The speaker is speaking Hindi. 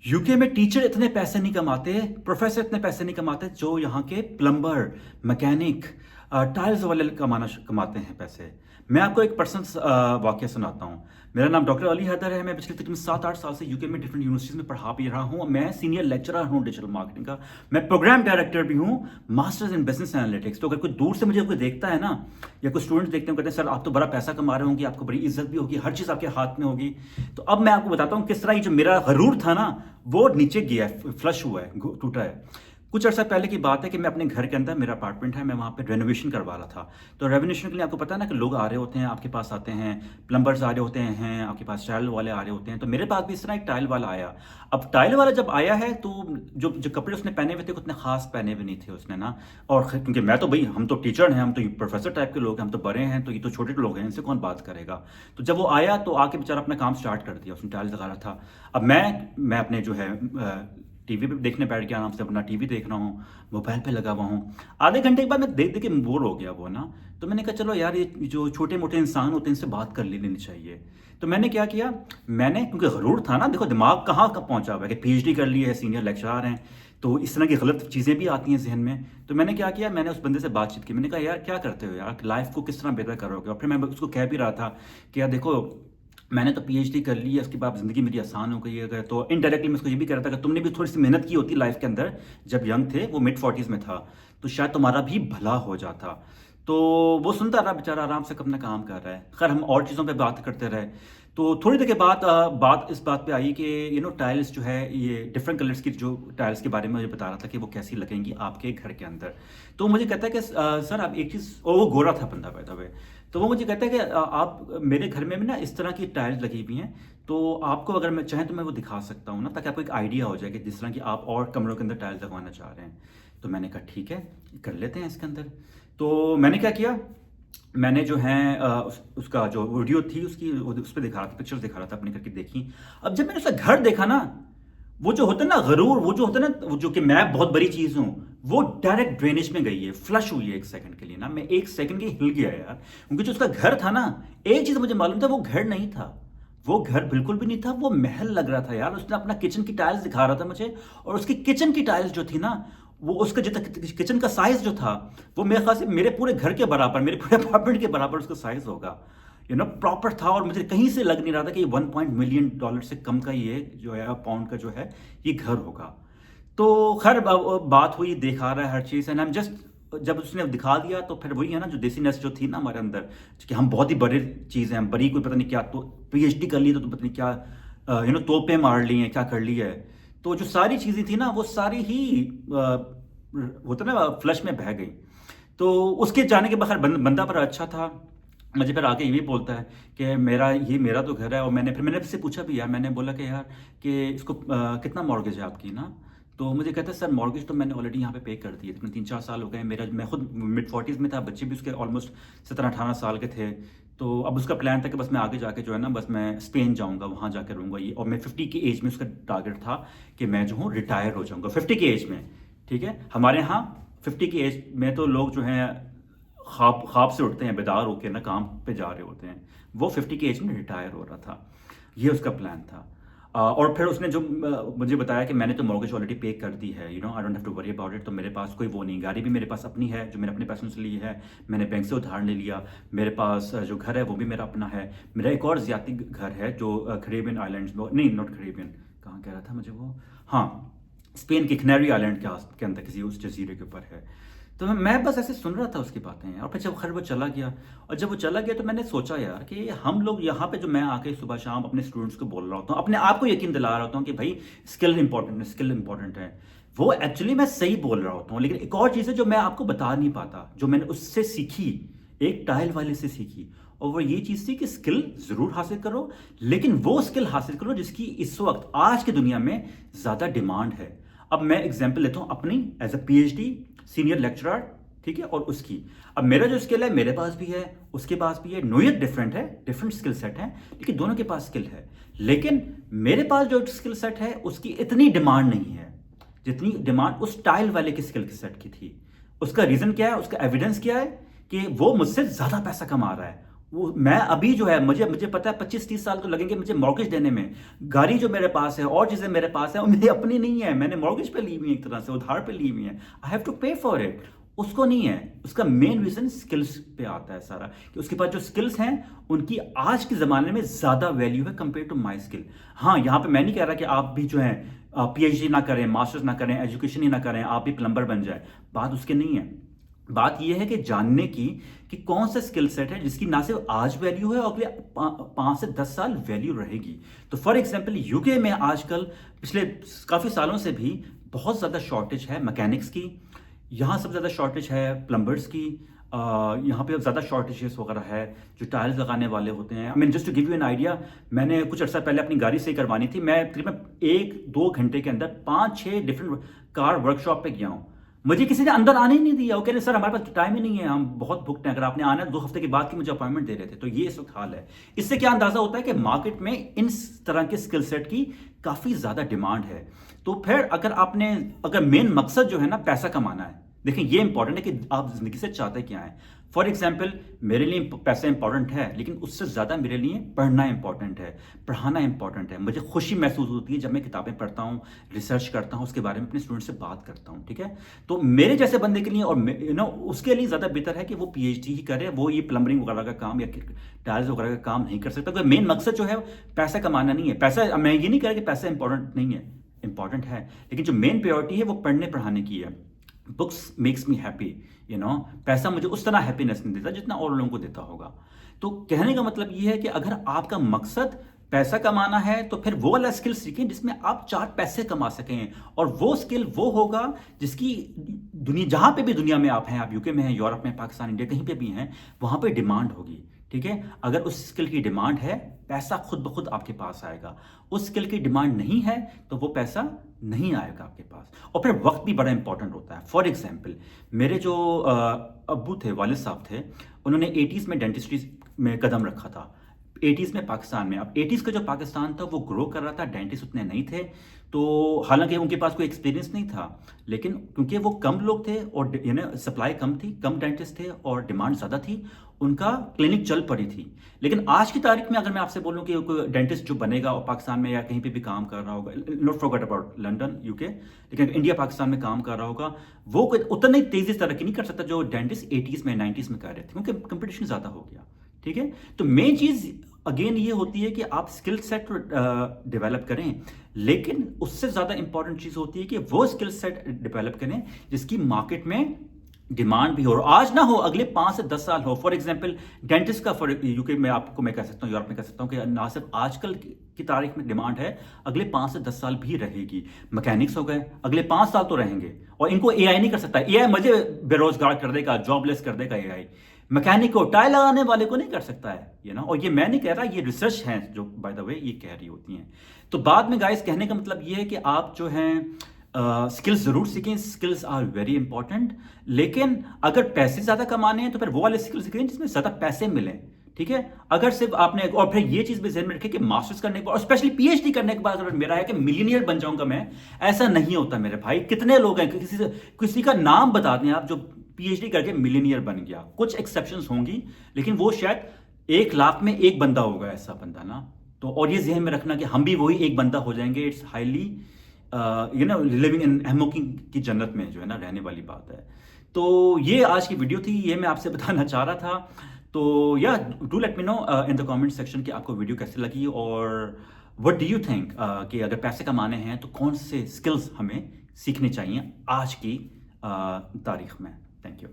यूके में टीचर इतने पैसे नहीं कमाते, प्रोफेसर इतने पैसे नहीं कमाते जो यहाँ के प्लम्बर, मैकेनिक, टाइल्स वाले कमाते हैं पैसे। मैं आपको एक पर्सनल वाकया सुनाता हूँ। मेरा नाम डॉक्टर अली हैदर है। मैं पिछले तकरीबन 7-8 साल से यूके में डिफरेंट यूनिवर्सिटीज़ में पढ़ा भी रहा हूँ। मैं सीनियर लेक्चरर हूँ डिजिटल मार्केटिंग का। मैं प्रोग्राम डायरेक्टर भी हूँ, मास्टर्स इन बिजनेस एनालिटिक्स। तो अगर कोई दूर से मुझे कोई देखता है ना, या कोई स्टूडेंट्स देखते हैं, कहते हैं सर आप तो बड़ा पैसा कमा रहे होंगे, आपको बड़ी इज्जत भी होगी, हर चीज़ आपके हाथ में होगी। तो अब मैं आपको बताता हूँ किस तरह ये जो मेरा गरूर था ना, वो नीचे गया है, फ्लश हुआ है, टूटा है। कुछ अर्सा पहले की बात है कि मैं अपने घर के अंदर, मेरा अपार्टमेंट है, मैं वहाँ पे रेनोवेशन करवा रहा था। तो रेनोवेशन के लिए आपको पता है ना कि लोग आ रहे होते हैं, आपके पास आते हैं, प्लम्बर्स आ रहे होते हैं, आपके पास टाइल वाले आ रहे होते हैं। तो मेरे पास भी इस तरह एक टाइल वाला आया। अब टाइल वाला जब आया है तो जो जो कपड़े उसने पहने हुए थे उतने खास पहने हुए नहीं थे उसने ना। और क्योंकि मैं तो भाई, हम तो टीचर हैं, हम तो प्रोफेसर टाइप के लोग हैं, हम तो बड़े हैं, तो ये तो छोटे लोग हैं, इनसे कौन बात करेगा। तो जब वो आया तो आके बेचारा अपना काम स्टार्ट कर दिया, उसने टाइल्स लगा रहा था। अब मैं अपने जो है टीवी पे देखने बैठ गया, आराम से अपना टीवी देख रहा हूँ, मोबाइल पे लगा हुआ हूँ। आधे घंटे के बाद मैं देख देख के बोर हो गया वो ना। तो मैंने कहा चलो यार, ये जो छोटे मोटे इंसान होते हैं इनसे बात कर लेनी चाहिए। तो मैंने क्या किया, मैंने, क्योंकि गरूर था ना, देखो दिमाग कहाँ कब पहुंचा हुआ है कि पीएचडी कर ली है, सीनियर लेक्चरर हैं, तो इस तरह की गलत चीज़ें भी आती हैं जहन में। तो मैंने क्या किया, मैंने उस बंदे से बातचीत की। मैंने कहा यार क्या करते हो यार, लाइफ को किस तरह बेहतर करोगे। और फिर मैं उसको कह भी रहा था कि यार देखो, मैंने तो पीएचडी कर ली है, उसके बाद ज़िंदगी मेरी आसान हो गई है। अगर तो इनडायरेक्टली मैं उसको ये भी कह रहा था कि तुमने भी थोड़ी सी मेहनत की होती लाइफ के अंदर, जब यंग थे, वो मिड 40s में था, तो शायद तुम्हारा भी भला हो जाता। तो वो सुनता रहा बेचारा, आराम से अपना काम कर रहा है। खैर हम और चीज़ों पे बात करते रहे। तो थोड़ी देर के बाद बात इस बात पे आई कि टाइल्स जो है, ये डिफरेंट कलर्स की जो टाइल्स के बारे में मुझे बता रहा था कि वो कैसी लगेंगी आपके घर के अंदर। तो मुझे कहता है कि सर आप एक चीज़, और वो गोरा था बंदा बाय द वे। तो वो मुझे कहता है कि आप मेरे घर में भी ना इस तरह की टाइल्स लगी हुई हैं, तो आपको अगर मैं चाहें तो मैं वो दिखा सकता हूँ ना, ताकि आपको एक आइडिया हो जाए कि जिस तरह की आप और कमरों के अंदर टाइल्स लगवाना चाह रहे हैं। तो मैंने कहा ठीक है, कर लेते हैं इसके अंदर। तो मैंने क्या किया, मैंने जो है उसका जो वीडियो थी उसकी, उस पर दिखा रहा था, पिक्चर्स दिखा रहा था अपने घर की, देखी। अब जब मैंने उसका घर देखा ना, वो जो होता है ना गरूर, वो जो होता है ना, वो जो कि मैं बहुत बड़ी चीज हूं, वो डायरेक्ट ड्रेनेज में गई है, फ्लश हुई है। एक सेकंड के लिए ना, मैं एक सेकंड के हिल गया यार। क्योंकि जो उसका घर था ना, एक चीज मुझे मालूम था, वो घर नहीं था, वो घर बिल्कुल भी नहीं था, वो महल लग रहा था यार। उसने अपना किचन की टाइल्स दिखा रहा था मुझे, और उसकी किचन की टाइल्स जो थी ना, वो उसका जितना किचन का साइज जो था, वो मेरे ख्याल से मेरे पूरे घर के बराबर, मेरे पूरे अपार्टमेंट के बराबर उसका साइज होगा। प्रॉपर था। और मुझे कहीं से लग नहीं रहा था कि 1 मिलियन डॉलर से कम का ये जो है, पाउंड का जो है, ये घर होगा। तो खैर बात हुई, दिखा रहा है हर चीज़, एंड आई एम जस्ट, जब उसने दिखा दिया तो फिर वही है ना, जो देसीनेस जो थी ना हमारे अंदर, कि हम बहुत ही बड़ी चीज़ हैं, बड़ी कोई पता नहीं क्या, तो पीएचडी कर ली तो पता नहीं क्या, तोपे मार ली हैं, क्या कर ली है। तो जो सारी चीज़ें थी ना, वो सारी ही होता ना फ्लश में बह गई। तो उसके जाने के बाद खैर बंदा पर अच्छा था। मुझे फिर आके ये भी बोलता है कि मेरा तो घर है। और मैंने उससे पूछा भी यार, मैंने बोला कि यार कि इसको कितना मॉर्गेज है आपकी ना। तो मुझे कहता है सर मॉर्गेज तो मैंने ऑलरेडी यहाँ पे पे कर दी है, तकरीबन 3-4 साल हो गए। मैं खुद मिड 40s में था, बच्चे भी उसके ऑलमोस्ट 17-18 साल के थे। तो अब उसका प्लान था कि बस मैं आगे जाके जो है ना, बस मैं स्पेन जाऊँगा, वहाँ जाकर रहूँगा ये। और मैं 50 की एज में, उसका टारगेट था कि मैं जो हूँ रिटायर हो जाऊँगा 50 की एज में। ठीक है, हमारे यहाँ 50 की एज में तो लोग जो हैं ख्वाब ख्वाब से उठते हैं, बेदार होकर ना काम पे जा रहे होते हैं। वो 50 की एज में रिटायर हो रहा था, ये उसका प्लान था। और फिर उसने जो मुझे बताया कि मैंने तो मॉर्गेज ऑलरेडी पे कर दी है, I don't have to worry about it. तो मेरे पास कोई वो नहीं, गाड़ी भी मेरे पास अपनी है जो मैंने अपने पैसों से ली है, मैंने बैंक से उधार ले लिया। मेरे पास जो घर है वो भी मेरा अपना है। मेरा एक और ज्यादा घर है जो कैरेबियन आइलैंड्स में, नहीं नॉट कैरेबियन, कहाँ कह रहा था मुझे वो, हाँ, स्पेन के कनारी आइलैंड के अंदर किसी उस जजीरे के ऊपर है। तो मैं बस ऐसे सुन रहा था उसकी बातें। और फिर जब खैर वो चला गया, और जब वो चला गया तो मैंने सोचा यार कि हम लोग यहाँ पे, जो मैं आके सुबह शाम अपने स्टूडेंट्स को बोल रहा होता हूँ, अपने आप को यकीन दिला रहा होता हूँ कि भाई स्किल इंपॉर्टेंट है, स्किल इंपॉर्टेंट है, वो एक्चुअली मैं सही बोल रहा होता हूँ। लेकिन एक और चीज़ है जो मैं आपको बता नहीं पाता, जो मैंने उससे सीखी, एक टाइल वाले से सीखी। और वो ये चीज़ थी कि स्किल ज़रूर हासिल करो, लेकिन वो स्किल हासिल करो जिसकी इस वक्त आज की दुनिया में ज़्यादा डिमांड है। अब मैं एग्जाम्पल लेता हूँ अपनी, as a PhD senior lecturer, ठीक है, और उसकी। अब मेरा जो स्किल है मेरे पास भी है, उसके पास भी है, नोयत डिफरेंट है, डिफरेंट स्किल सेट है, लेकिन दोनों के पास स्किल है। लेकिन मेरे पास जो स्किल सेट है उसकी इतनी डिमांड नहीं है जितनी डिमांड उस टाइल वाले की स्किल सेट की थी। उसका रीजन क्या है, उसका एविडेंस क्या है कि वो मुझसे ज्यादा पैसा कमा रहा है, वो मैं अभी जो है, मुझे मुझे पता है 25-30 साल तो लगेंगे मुझे मॉर्गेज देने में। गाड़ी जो मेरे पास है और चीज़ें मेरे पास है वो मेरी अपनी नहीं है, मैंने मॉर्गेज पे ली हुई है, एक तरह से उधार पे ली हुई है। आई हैव टू पे फॉर इट। उसको नहीं है। उसका मेन रीज़न स्किल्स पे आता है सारा, कि उसके पास जो स्किल्स हैं उनकी आज के ज़माने में ज़्यादा वैल्यू है कंपेयर टू माई स्किल। हाँ, यहाँ पे मैं नहीं कह रहा कि आप भी जो है पीएचडी ना करें, मास्टर्स ना करें, एजुकेशन ही ना करें, आप भी प्लम्बर बन जाए। बात उसके नहीं है। बात यह है कि जानने की कि कौन सा स्किल सेट है जिसकी ना सिर्फ आज वैल्यू है और अगले 5 से 10 साल वैल्यू रहेगी। तो फॉर एग्जांपल यूके में आजकल पिछले काफ़ी सालों से भी बहुत ज़्यादा शॉर्टेज है मैकेनिक्स की। यहाँ सबसे ज़्यादा शॉर्टेज है प्लम्बर्स की। यहाँ पे ज़्यादा शॉर्टेजेस वगैरह है जो टाइल्स लगाने वाले होते हैं। I mean just to give you an idea, मैंने कुछ अर्सा पहले अपनी गाड़ी सही करवानी थी। मैं तकरीबन 1-2 घंटे के अंदर 5-6 डिफरेंट कार वर्कशॉप पे गया हूँ। मुझे किसी ने अंदर आने ही नहीं दिया। वो कह रहे सर हमारे पास टाइम ही नहीं है, हम बहुत बुकड हैं, अगर आपने आना है 2 हफ्ते के बाद की मुझे अपॉइंटमेंट दे रहे थे। तो ये इस वक्त हाल है। इससे क्या अंदाजा होता है कि मार्केट में इन तरह के स्किल सेट की काफ़ी ज़्यादा डिमांड है। तो फिर अगर मेन मकसद जो है ना पैसा कमाना है, देखिए ये इंपॉर्टेंट है कि आप जिंदगी से चाहते क्या है। फॉर एग्जाम्पल मेरे लिए पैसा इंपॉर्टेंट है, लेकिन उससे ज़्यादा मेरे लिए पढ़ना इंपॉर्टेंट है, पढ़ाना इंपॉर्टेंट है। मुझे खुशी महसूस होती है जब मैं किताबें पढ़ता हूँ, रिसर्च करता हूँ, उसके बारे में अपने स्टूडेंट से बात करता हूँ। ठीक है, तो मेरे जैसे बंदे के लिए और उसके लिए ज़्यादा बेहतर है कि वो पीएचडी ही करे, वो ये प्लम्बरिंग वगैरह का काम या टाइल्स वगैरह का काम नहीं कर सकता, क्योंकि मेन मकसद जो है पैसा कमाना नहीं है। पैसा, मैं ये नहीं कह रहा कि पैसा इंपॉर्टेंट नहीं है, इंपॉर्टेंट है, लेकिन जो मेन प्रायोरिटी है वो पढ़ने पढ़ाने की है। बुक्स मेक्स मी हैप्पी, पैसा मुझे उस तरह हैप्पीनेस नहीं देता जितना और लोगों को देता होगा। तो कहने का मतलब ये है कि अगर आपका मकसद पैसा कमाना है तो फिर वो वाला स्किल सीखें जिसमें आप 4 पैसे कमा सकें। और वो स्किल वो होगा जिसकी दुनिया, जहां पे भी दुनिया में आप हैं, आप यूके में हैं, यूरोप में, पाकिस्तान, इंडिया, कहीं पे भी हैं, वहां पे डिमांड होगी। ठीक है, अगर उस स्किल की डिमांड है, पैसा खुद ब खुद आपके पास आएगा। उस स्किल की डिमांड नहीं है तो वो पैसा नहीं आएगा आपके पास। और फिर वक्त भी बड़ा इंपॉर्टेंट होता है। फॉर एग्जाम्पल मेरे जो अब्बू थे, वालिद साहब थे, उन्होंने 80s में डेंटिस्ट्री में कदम रखा था। 80s में पाकिस्तान में, अब 80s का जो पाकिस्तान था वो ग्रो कर रहा था, डेंटिस्ट उतने नहीं थे। तो हालांकि उनके पास कोई एक्सपीरियंस नहीं था, लेकिन क्योंकि वो कम लोग थे और सप्लाई कम थी, कम डेंटिस्ट थे और डिमांड ज़्यादा थी, उनका क्लिनिक चल पड़ी थी। लेकिन आज की तारीख में अगर मैं आपसे बोलूं कि कोई डेंटिस्ट जो बनेगा और पाकिस्तान में या कहीं पे भी काम कर रहा होगा, not forget about London, UK, लेकिन इंडिया पाकिस्तान में काम कर रहा होगा, वो कोई उतनी तेज़ी से तरक्की नहीं कर सकता जो डेंटिस्ट 80s में 90s में कर रहे थे, क्योंकि कंपटीशन ज़्यादा हो गया। ठीक है, तो मेन चीज़ अगेन ये होती है कि आप स्किल सेट डेवलप करें, लेकिन उससे ज़्यादा इंपॉर्टेंट चीज़ होती है कि वो स्किल सेट डेवलप करें जिसकी मार्केट में डिमांड भी हो, और आज ना हो, अगले 5 से 10 साल हो। फॉर एग्जांपल डेंटिस्ट का फॉर यूके में आपको मैं कह सकता हूँ, यूरोप में कह सकता हूँ कि ना सिर्फ आजकल की तारीख में डिमांड है, अगले 5 से 10 साल भी रहेगी। मैकेनिक्स हो गए, अगले 5 साल तो रहेंगे, और इनको एआई नहीं कर सकता। एआई मुझे बेरोजगार कर देगा, जॉबलेस कर देगा एआई। मैकेनिक को, टाइल लगाने वाले को नहीं कर सकता है, और ये मैं नहीं कह रहा, ये रिसर्च है जो बाय द वे ये कह रही होती हैं। तो बाद में गाइस कहने का मतलब ये है कि आप जो हैं स्किल्स ज़रूर सीखें, स्किल्स आर वेरी इंपॉर्टेंट, लेकिन अगर पैसे ज़्यादा कमाने हैं तो फिर वो वाले स्किल्स सीखें जिसमें ज़्यादा पैसे मिलें। ठीक है, अगर सिर्फ आपने, और फिर ये चीज़ भी ज़हन में रखें कि मास्टर्स करने के बाद और स्पेशली पीएचडी करने के बाद अगर मेरा है कि मिलीनियर बन जाऊंगा मैं, ऐसा नहीं होता मेरे भाई। कितने लोग हैं, किसी का नाम बता दें आप जो पीएचडी करके मिलीनियर बन गया। कुछ एक्सेप्शंस होंगी, लेकिन वो शायद 1 लाख में एक बंदा होगा ऐसा बंदा ना। तो और ये जहन में रखना कि हम भी वही एक बंदा हो जाएंगे। इट्स हाईली लिविंग इन अहमोकी की जन्नत में जो है ना रहने वाली बात है। तो ये आज की वीडियो थी, ये मैं आपसे बताना चाह रहा था। तो या do let me know in the comment section कि आपको वीडियो कैसे लगी, और व्हाट डू यू थिंक कि अगर पैसे कमाने हैं तो कौन से स्किल्स हमें सीखने चाहिए आज की तारीख में। Thank you.